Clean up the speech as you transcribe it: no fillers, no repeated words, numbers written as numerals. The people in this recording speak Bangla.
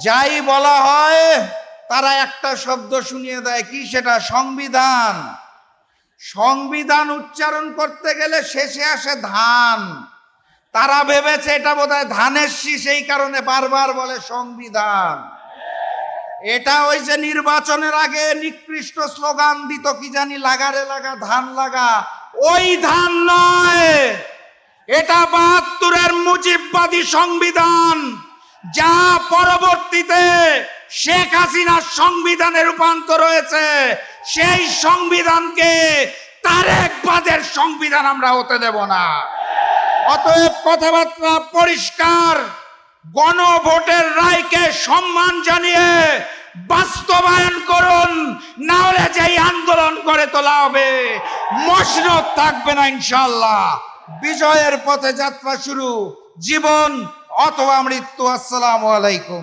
যাই বলা হয় তারা একটা শব্দ শুনিয়ে দেয়, কি সেটা? সংবিধান। সংবিধান উচ্চারণ করতে গেলে শেষে আসে ধান। তারা ভেবেছে এটা বোধহয় ধানের শীষ, এই কারণে বারবার বলে সংবিধান। এটা ওই যে নির্বাচনের আগে নিকৃষ্ট স্লোগান দিত, কি জানি, লাগারে লাগা ধান লাগা, ওই ধান নয়। এটা ৭২-এর মুজিববাদী সংবিধান, যা পরবর্তীতে শেখ হাসিনার সংবিধানে রূপান্তর হয়েছে। সেই সংবিধানকে তারেকবাদের সংবিধান আমরা হতে দেব না। অতএব কথাবার্তা পরিষ্কার, গণভোটের রায়কে সম্মান জানিয়ে বাস্তবায়ন করুন, না হলে যেই আন্দোলন করে তোলা হবে মসনদ থাকবে না ইনশাআল্লাহ। বিজয়ের পথে যাত্রা শুরু, জীবন অথবা মৃত্যু। আসসালামু আলাইকুম।